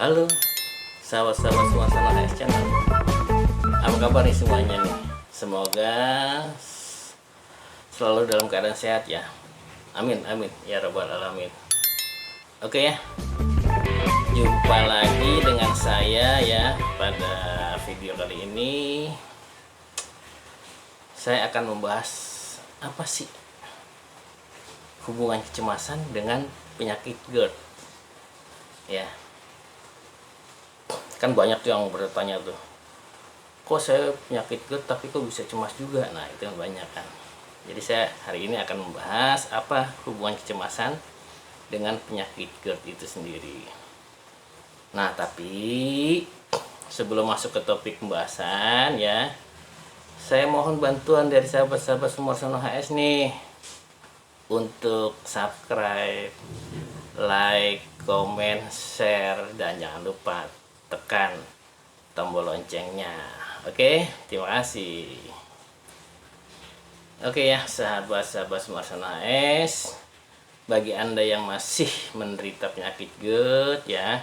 Halo, sahabat-sahabat semua Sana HS Channel. Apa kabar nih semuanya nih? Semoga selalu dalam keadaan sehat ya. Amin, amin ya rabbal alamin. Oke ya, jumpa lagi dengan saya ya. Pada video kali ini saya akan membahas apa sih hubungan kecemasan dengan penyakit GERD ya. Kan banyak tuh yang bertanya tuh, kok saya penyakit GERD tapi kok bisa cemas juga. Nah itu yang banyak kan. Jadi saya hari ini akan membahas apa hubungan kecemasan dengan penyakit GERD itu sendiri. Nah tapi sebelum masuk ke topik pembahasan ya, saya mohon bantuan dari sahabat-sahabat semua Sana HS nih untuk subscribe, like, komen, share, dan jangan lupa tekan tombol loncengnya. Oke, terima kasih. Oke ya, sahabat-sahabat semua Sana HS, bagi Anda yang masih menderita penyakit GERD ya,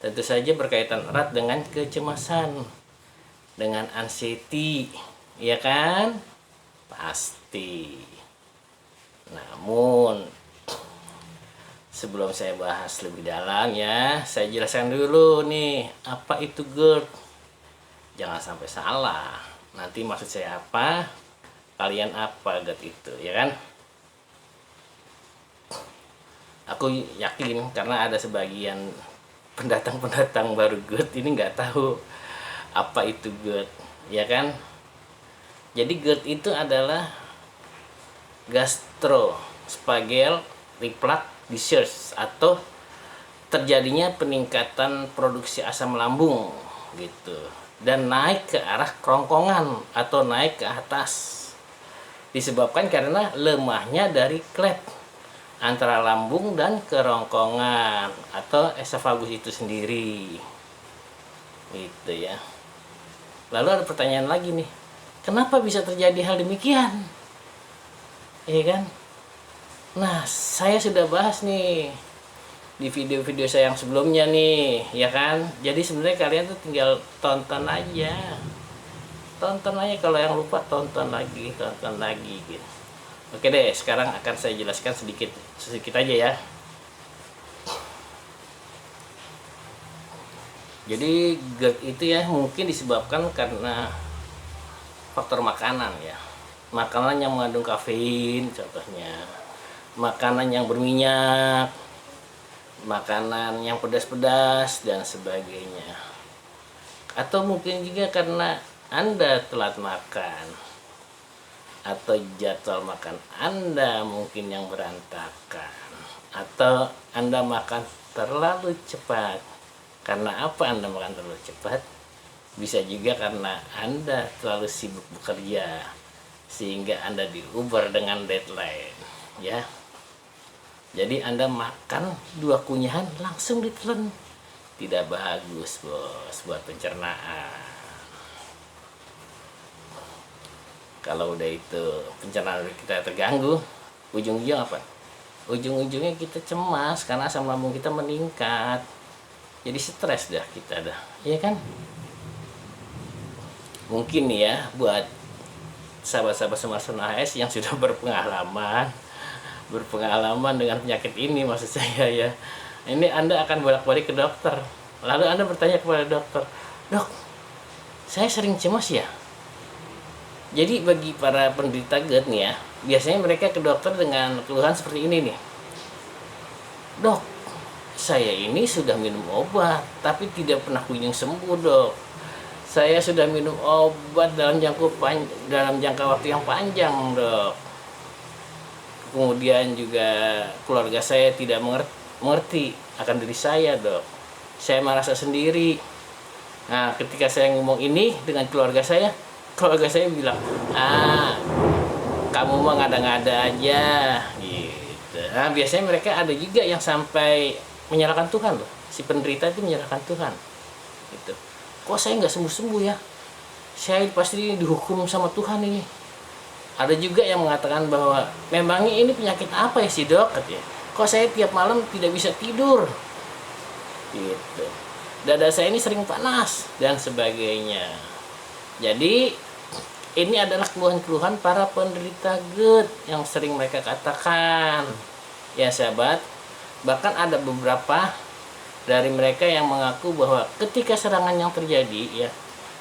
tentu saja berkaitan erat dengan kecemasan, dengan anxiety, ya kan? Pasti. Namun sebelum saya bahas lebih dalam ya, saya jelaskan dulu nih apa itu GERD. Jangan sampai salah. Nanti maksud saya apa, kalian apa GERD itu, ya kan? Aku yakin karena ada sebagian pendatang-pendatang baru GERD ini nggak tahu apa itu GERD, ya kan? Jadi GERD itu adalah gastroesophageal reflux disease atau terjadinya peningkatan produksi asam lambung gitu dan naik ke arah kerongkongan atau naik ke atas, disebabkan karena lemahnya dari klep antara lambung dan kerongkongan atau esofagus itu sendiri gitu ya. Lalu ada pertanyaan lagi nih, kenapa bisa terjadi hal demikian? Iya kan? Nah, saya sudah bahas nih di video-video saya yang sebelumnya nih, ya kan? Jadi sebenarnya kalian tuh tinggal tonton aja. Tonton aja, kalau yang lupa tonton lagi gitu. Oke deh, sekarang akan saya jelaskan sedikit aja ya. Jadi GERD itu ya mungkin disebabkan karena faktor makanan ya. Makanan yang mengandung kafein contohnya, makanan yang berminyak, makanan yang pedas-pedas dan sebagainya. Atau mungkin juga karena Anda telat makan, atau jadwal makan Anda mungkin yang berantakan, atau Anda makan terlalu cepat. Karena apa Anda makan terlalu cepat? Bisa juga karena Anda terlalu sibuk bekerja sehingga Anda diuber dengan deadline ya. Jadi Anda makan 2 kunyahan langsung ditelan, tidak bagus bos buat pencernaan. Kalau udah itu pencernaan kita terganggu, ujung-ujungnya apa? Ujung-ujungnya kita cemas karena asam lambung kita meningkat, jadi stres dah kita dah, ya kan? Mungkin nih ya buat sahabat-sahabat semua Sana HS yang sudah berpengalaman dengan penyakit ini, maksud saya ya, ini Anda akan bolak-balik ke dokter, lalu Anda bertanya kepada dokter, dok, saya sering cemas ya. Jadi bagi para penderita GERD nih ya, biasanya mereka ke dokter dengan keluhan seperti ini nih, dok, saya ini sudah minum obat tapi tidak pernah kunjung sembuh dok. Saya sudah minum obat dalam jangka waktu yang panjang dok. Kemudian juga keluarga saya tidak mengerti akan diri saya dok. Saya merasa sendiri. Nah ketika saya ngomong ini dengan keluarga saya bilang, kamu mah ngada-ngada aja gitu. Nah biasanya mereka ada juga yang sampai menyalahkan Tuhan loh. Si penderita itu menyalahkan Tuhan gitu. Kok saya nggak sembuh-sembuh ya? Saya pasti dihukum sama Tuhan ini. Ada juga yang mengatakan bahwa memangnya ini penyakit apa ya si dok katanya. Kok saya tiap malam tidak bisa tidur? Gitu. dada saya ini sering panas dan sebagainya. Jadi ini adalah keluhan-keluhan para penderita GERD yang sering mereka katakan ya sahabat. Bahkan ada beberapa dari mereka yang mengaku bahwa ketika serangan yang terjadi ya,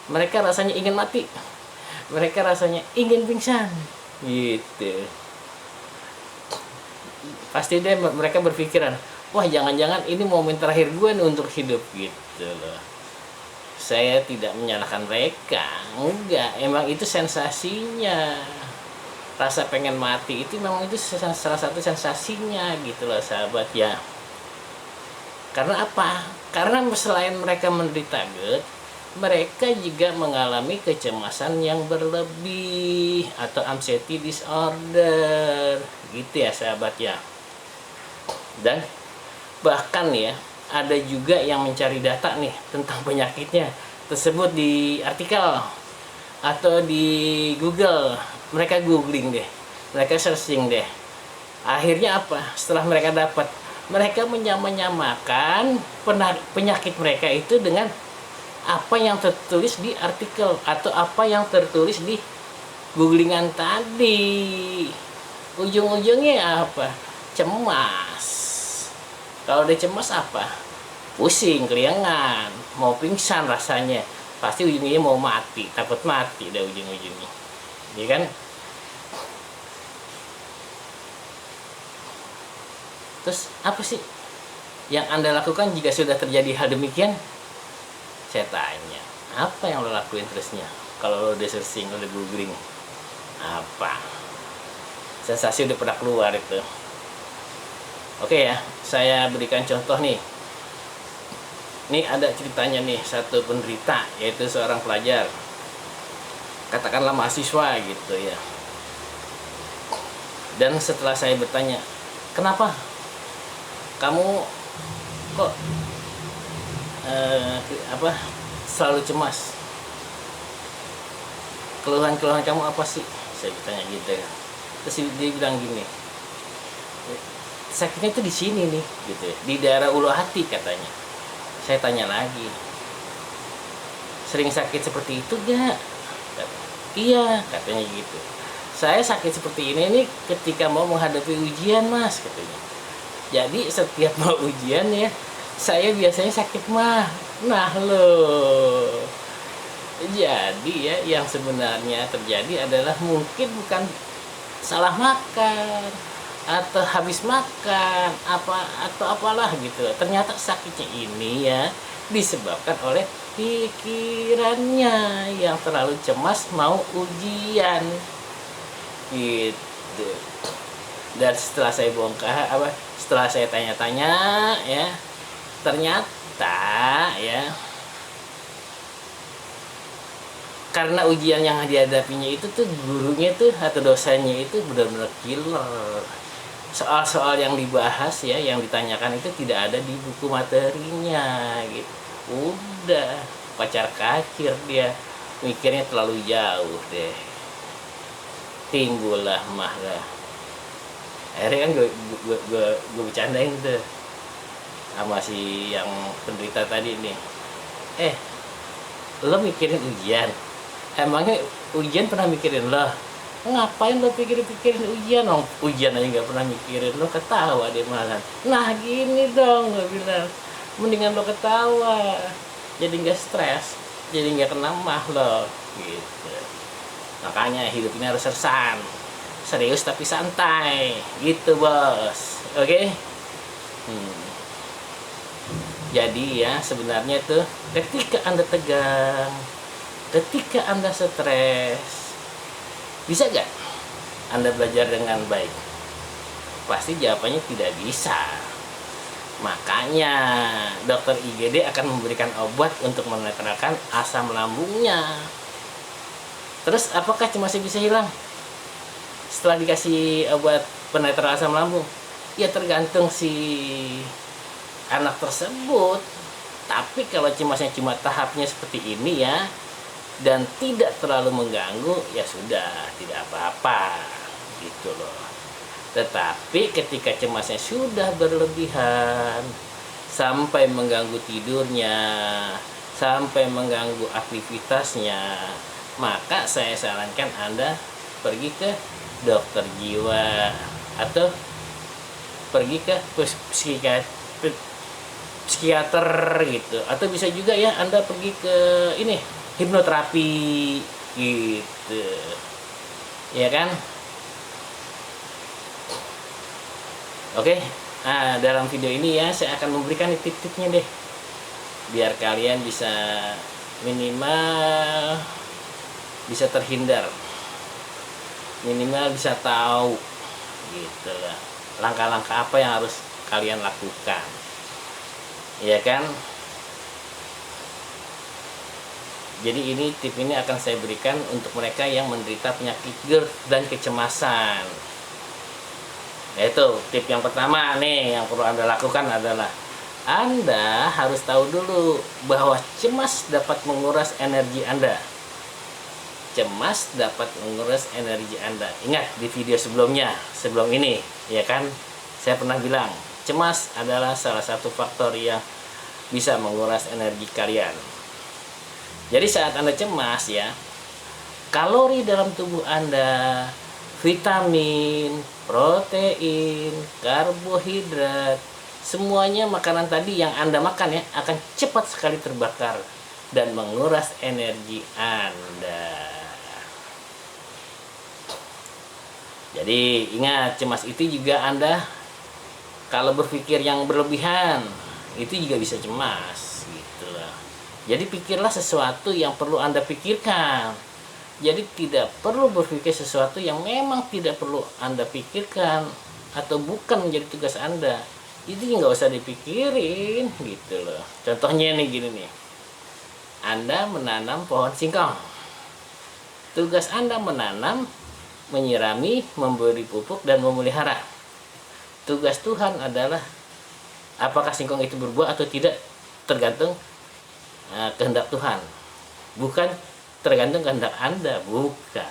mereka rasanya ingin mati, mereka rasanya ingin pingsan gitu. Pasti deh mereka berpikiran, wah jangan-jangan ini momen terakhir gue nih untuk hidup gitu loh. Saya tidak menyalahkan mereka, enggak, emang itu sensasinya. Rasa pengen mati itu memang itu salah satu sensasinya gitu loh sahabat ya. Karena apa? Karena selain mereka menderita GERD, mereka juga mengalami kecemasan yang berlebih atau anxiety disorder gitu ya sahabat ya. Dan bahkan ya ada juga yang mencari data nih tentang penyakitnya tersebut di artikel atau di Google. Mereka googling deh, mereka searching deh. Akhirnya apa? Setelah mereka dapat, mereka menyamakan penyakit mereka itu dengan apa yang tertulis di artikel atau apa yang tertulis di googlingan tadi. Ujung-ujungnya apa? Cemas. Kalau udah cemas apa? Pusing, keliangan, mau pingsan rasanya. Pasti ujungnya mau mati, takut mati dah ujung-ujungnya. Iya kan? Terus apa sih yang Anda lakukan jika sudah terjadi hal demikian? Saya tanya, apa yang lo lakuin terusnya? Kalau lo udah searching, lo udah googling, apa? Sensasi udah pernah keluar itu. Oke ya, saya berikan contoh nih. Ini ada ceritanya nih, satu penderita, yaitu seorang pelajar. Katakanlah mahasiswa gitu ya. Dan setelah saya bertanya, kenapa kamu kok selalu cemas? Keluhan-keluhan kamu apa sih? Saya bertanya gitu ya. Terus dia bilang gini, sakitnya itu di sini nih, gitu ya, di daerah ulu hati katanya. Saya tanya lagi, sering sakit seperti itu gak? Iya, katanya gitu. Saya sakit seperti ini nih ketika mau menghadapi ujian mas, katanya. Jadi setiap mau ujian ya, saya biasanya sakit mah. Nah loh, jadi ya yang sebenarnya terjadi adalah mungkin bukan salah makan atau habis makan atau apalah gitu. Ternyata sakitnya ini ya disebabkan oleh pikirannya yang terlalu cemas mau ujian gitu. Dan setelah saya bongkar setelah saya tanya-tanya ya, ternyata ya karena ujian yang dihadapinya itu tuh gurunya tuh atau dosennya itu benar-benar killer. Soal-soal yang dibahas ya, yang ditanyakan itu tidak ada di buku materinya gitu. Udah pacar kacir dia, mikirnya terlalu jauh deh. Timbullah marah. Akhirnya kan gue bercandain tuh sama si yang penderita tadi nih. Lo mikirin ujian? Emangnya ujian pernah mikirin lo? Ngapain lo pikirin ujian? Ujian aja nggak pernah mikirin, lo ketawa deh malah. Nah gini dong gue bilang, mendingan lo ketawa, jadi nggak stres, jadi nggak kena mah lo gitu. Makanya hidup ini harus sersan, serius tapi santai gitu bos. Oke? Jadi ya sebenarnya tuh ketika Anda tegang, ketika Anda stres, bisa gak Anda belajar dengan baik? Pasti jawabannya tidak bisa. Makanya dokter IGD akan memberikan obat untuk menetralkan asam lambungnya. Terus apakah cemasnya bisa hilang setelah dikasih obat penetral asam lambung? Ya tergantung si anak tersebut. Tapi kalau cemasnya cuma tahapnya seperti ini ya, dan tidak terlalu mengganggu, ya sudah, tidak apa-apa gitu loh. Tetapi ketika cemasnya sudah berlebihan, sampai mengganggu tidurnya, sampai mengganggu aktivitasnya, maka saya sarankan Anda pergi ke dokter jiwa atau pergi ke psikiater gitu, atau bisa juga ya Anda pergi ke ini hipnoterapi gitu, ya kan? Oke, nah dalam video ini ya saya akan memberikan tip-tipnya deh, biar kalian bisa minimal bisa terhindar, minimal bisa tahu gitu lah langkah-langkah apa yang harus kalian lakukan, ya kan? Jadi ini tip ini akan saya berikan untuk mereka yang menderita penyakit GERD dan kecemasan. Yaitu tip yang pertama nih yang perlu Anda lakukan adalah Anda harus tahu dulu bahwa cemas dapat menguras energi Anda. Cemas dapat menguras energi Anda. Ingat di video sebelumnya, sebelum ini, ya kan? Saya pernah bilang, cemas adalah salah satu faktor yang bisa menguras energi kalian. Jadi saat Anda cemas ya, kalori dalam tubuh Anda, vitamin, protein, karbohidrat, semuanya makanan tadi yang Anda makan ya akan cepat sekali terbakar dan menguras energi Anda. Jadi ingat, cemas itu juga Anda kalau berpikir yang berlebihan itu juga bisa cemas gitu loh. Jadi pikirlah sesuatu yang perlu Anda pikirkan. Jadi tidak perlu berpikir sesuatu yang memang tidak perlu Anda pikirkan atau bukan menjadi tugas Anda. Itu nggak usah dipikirin gitu loh. Contohnya nih gini nih. Anda menanam pohon singkong. Tugas Anda menanam, menyirami, memberi pupuk, dan memelihara. Tugas Tuhan adalah apakah singkong itu berbuah atau tidak tergantung kehendak Tuhan. Bukan tergantung kehendak Anda, bukan.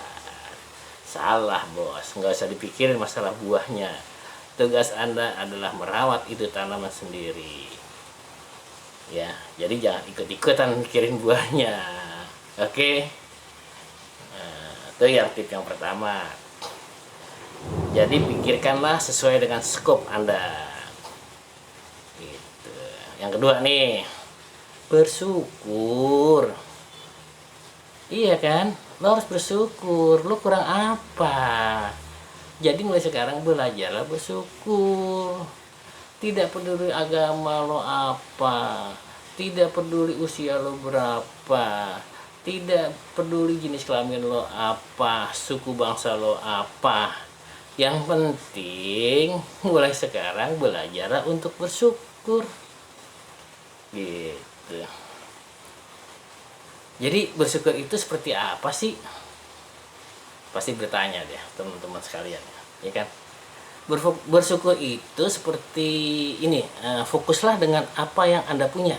Salah bos, nggak usah dipikirin masalah buahnya. Tugas Anda adalah merawat itu tanaman sendiri. Ya, jadi jangan ikut-ikutan mikirin buahnya. Oke? Itu yang tip yang pertama. Jadi pikirkanlah sesuai dengan skop Anda. Gitu. Yang kedua nih, bersyukur. Iya kan? Lo harus bersyukur. Lo kurang apa? Jadi mulai sekarang belajarlah bersyukur. Tidak peduli agama lo apa, tidak peduli usia lo berapa, tidak peduli jenis kelamin lo apa, suku bangsa lo apa. Yang penting mulai sekarang belajarlah untuk bersyukur. Gitu. Jadi bersyukur itu seperti apa sih? Pasti bertanya deh teman-teman sekalian, ya kan? Bersyukur itu seperti ini, fokuslah dengan apa yang Anda punya.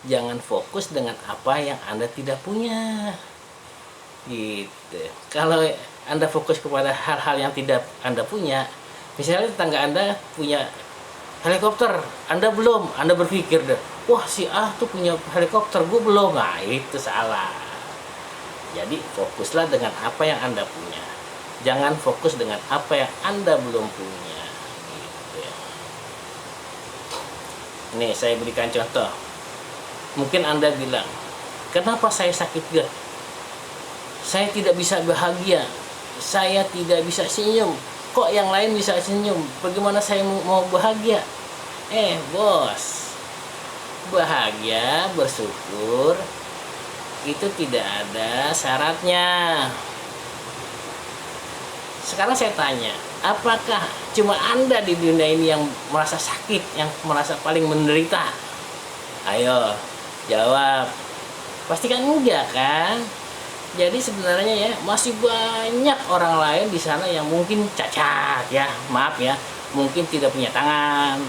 Jangan fokus dengan apa yang Anda tidak punya. Gitu. Kalau Anda fokus kepada hal-hal yang tidak Anda punya, misalnya tetangga Anda punya helikopter, Anda belum, Anda berpikir deh, wah si A tuh punya helikopter, gue belum. Nah itu salah. Jadi fokuslah dengan apa yang Anda punya. Jangan fokus dengan apa yang Anda belum punya. Gitu ya. Nih saya berikan contoh. Mungkin Anda bilang, kenapa saya sakit GERD? Saya tidak bisa bahagia. Saya tidak bisa senyum. Kok yang lain bisa senyum? Bagaimana saya mau bahagia? Bos, bahagia, bersyukur itu tidak ada syaratnya. Sekarang saya tanya, apakah cuma Anda di dunia ini yang merasa sakit, yang merasa paling menderita? Ayo, jawab. Pasti kan enggak kan? Jadi sebenarnya ya masih banyak orang lain di sana yang mungkin cacat ya, maaf ya, mungkin tidak punya tangan,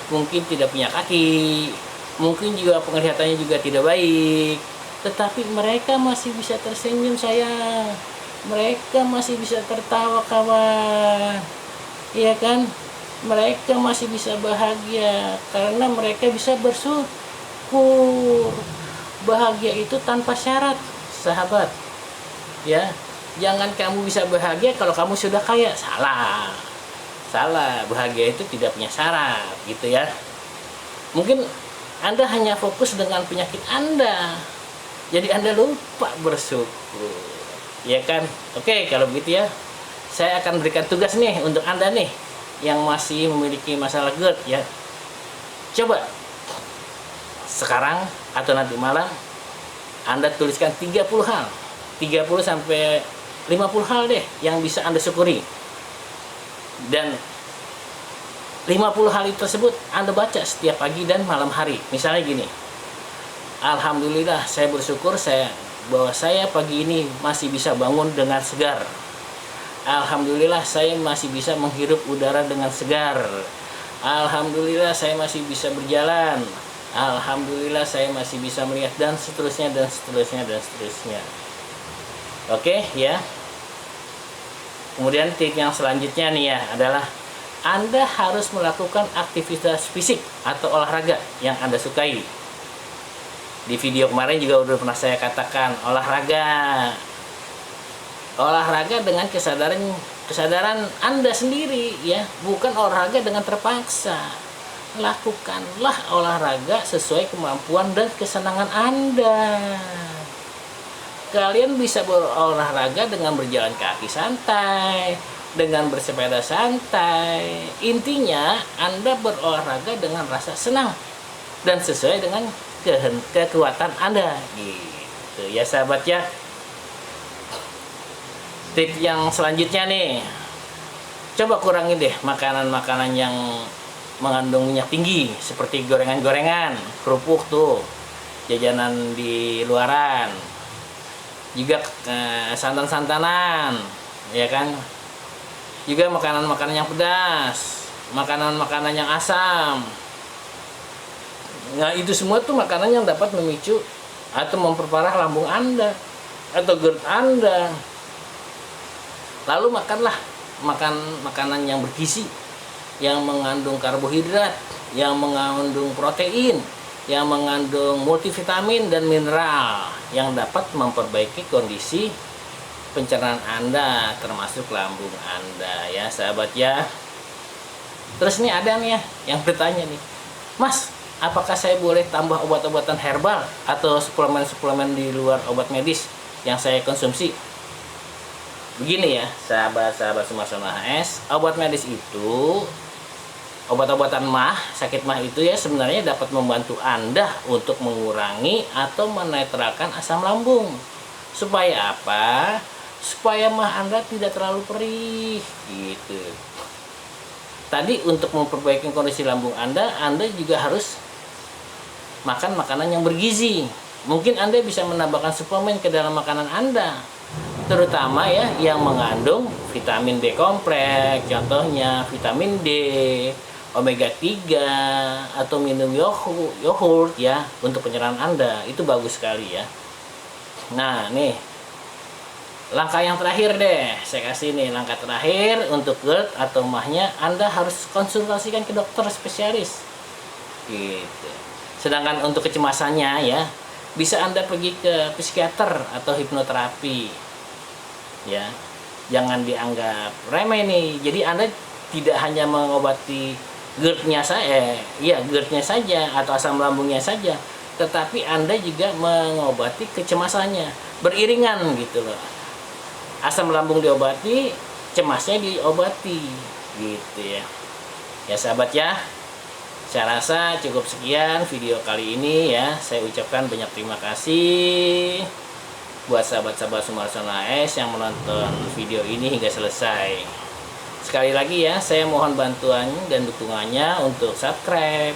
mungkin tidak punya kaki, mungkin juga penglihatannya juga tidak baik, tetapi mereka masih bisa tersenyum sayang, mereka masih bisa tertawa kawan, iya kan? mereka masih bisa bahagia karena mereka bisa bersyukur. Bahagia itu tanpa syarat, sahabat. Ya, jangan kamu bisa bahagia kalau kamu sudah kaya. Salah. Salah. Bahagia itu tidak punya syarat, gitu ya. Mungkin Anda hanya fokus dengan penyakit Anda. Jadi Anda lupa bersyukur. Ya kan? Oke, kalau begitu ya. Saya akan berikan tugas nih untuk Anda nih yang masih memiliki masalah GERD ya. Coba sekarang atau nanti malam Anda tuliskan 30 hal. 30 sampai 50 hal deh yang bisa Anda syukuri. Dan 50 hal itu tersebut Anda baca setiap pagi dan malam hari. Misalnya gini. Alhamdulillah saya bersyukur bahwa saya pagi ini masih bisa bangun dengan segar. Alhamdulillah saya masih bisa menghirup udara dengan segar. Alhamdulillah saya masih bisa berjalan. Alhamdulillah saya masih bisa melihat, dan seterusnya dan seterusnya dan seterusnya. Oke ya. Kemudian tip yang selanjutnya nih ya adalah Anda harus melakukan aktivitas fisik atau olahraga yang Anda sukai. Di video kemarin juga udah pernah saya katakan, olahraga dengan kesadaran Anda sendiri ya, bukan olahraga dengan terpaksa. Lakukanlah olahraga sesuai kemampuan dan kesenangan Anda. Kalian bisa berolahraga dengan berjalan kaki santai, dengan bersepeda santai. Intinya Anda berolahraga dengan rasa senang dan sesuai dengan kekuatan Anda gitu ya sahabat ya. Tip yang selanjutnya nih, coba kurangi deh makanan-makanan yang mengandung minyak tinggi seperti gorengan-gorengan, kerupuk tuh, jajanan di luaran, juga santan-santanan ya kan, juga makanan-makanan yang pedas, makanan-makanan yang asam. Nah itu semua tuh makanan yang dapat memicu atau memperparah lambung Anda atau GERD Anda. Lalu makanlah makanan yang bergizi, yang mengandung karbohidrat, yang mengandung protein, yang mengandung multivitamin dan mineral, yang dapat memperbaiki kondisi pencernaan Anda termasuk lambung Anda ya sahabat ya. Terus nih ada nih ya yang bertanya nih, Mas, apakah saya boleh tambah obat-obatan herbal atau suplemen-suplemen di luar obat medis yang saya konsumsi? Begini ya, sahabat-sahabat Sumarsono HS, obat medis itu, obat-obatan sakit mah itu ya sebenarnya dapat membantu Anda untuk mengurangi atau menetralkan asam lambung. Supaya apa? Supaya mah Anda tidak terlalu perih gitu. Tadi untuk memperbaiki kondisi lambung Anda juga harus makan makanan yang bergizi. Mungkin Anda bisa menambahkan suplemen ke dalam makanan Anda, terutama ya yang mengandung vitamin B kompleks, contohnya vitamin D, omega 3, atau minum yogurt ya untuk pencernaan Anda. Itu bagus sekali ya. Nah nih langkah yang terakhir deh, saya kasih nih langkah terakhir untuk GERD atau mahnya. Anda harus konsultasikan ke dokter spesialis gitu. Sedangkan untuk kecemasannya ya, bisa Anda pergi ke psikiater atau hipnoterapi ya. Jangan dianggap remeh nih. Jadi Anda tidak hanya mengobati GERD-nya saja atau asam lambungnya saja, tetapi Anda juga mengobati kecemasannya beriringan gitu loh. Asam lambung diobati, cemasnya diobati gitu ya. Ya sahabat ya, saya rasa cukup sekian video kali ini ya. Saya ucapkan banyak terima kasih buat sahabat-sahabat Sumarsono HS yang menonton video ini hingga selesai. Sekali lagi ya, saya mohon bantuan dan dukungannya untuk subscribe,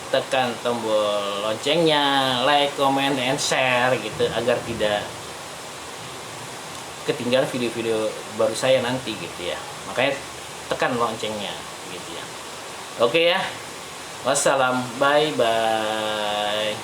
tekan tombol loncengnya, like, comment, and share gitu agar tidak ketinggalan video-video baru saya nanti gitu ya. Makanya tekan loncengnya gitu ya. Oke ya. Wassalam, bye bye.